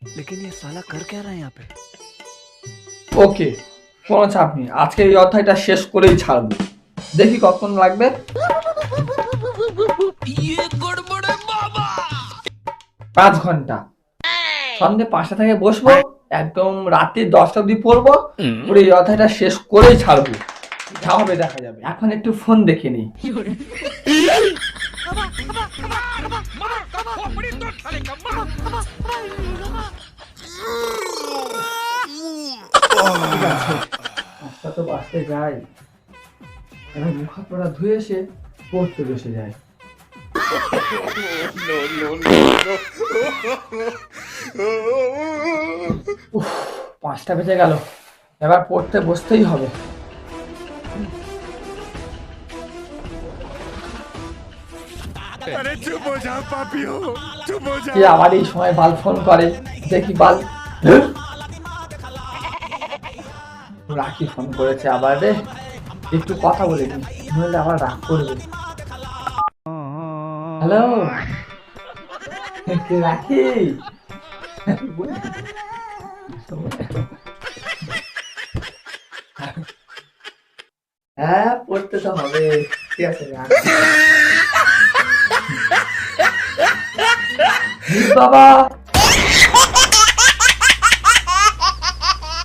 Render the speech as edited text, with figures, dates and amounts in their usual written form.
लेकिन ये साला कर क्या रहा है यहाँ पे? ওকে, কোনো চাপ নেই, আজকে এই অধ্যায়টা শেষ করেই ছাড়বো। দেখি কতক্ষণ লাগবে। 5 ঘন্টা। সন্ধ্যে 5টা থেকে বসবো, একদম রাত্রি 10টা অবধি পড়বো, পুরো এই অধ্যায়টা শেষ করেই ছাড়বো। যা হবে দেখা যাবে। এখন একটু ফোন দেখে নিই। ঠিক আছে, 5টা তো বাজতে যাই, এবার মুখ হাত পা ধুয়ে এসে পড়তে বসে যায়। উফ, 5টা বেজে গেল, এবার পড়তে বসতেই হবে। কে আবার এই সময় বাল ফোন করে, দেখি বাল। রাখি ফোন করেছে আবার রে, একটু কথা বলে নি, নইলে আবার রাগ করবে। হ্যালো, কে রাখি? হ্যাঁ, পড়তে তো হবে। ঠিক আছে, বাবা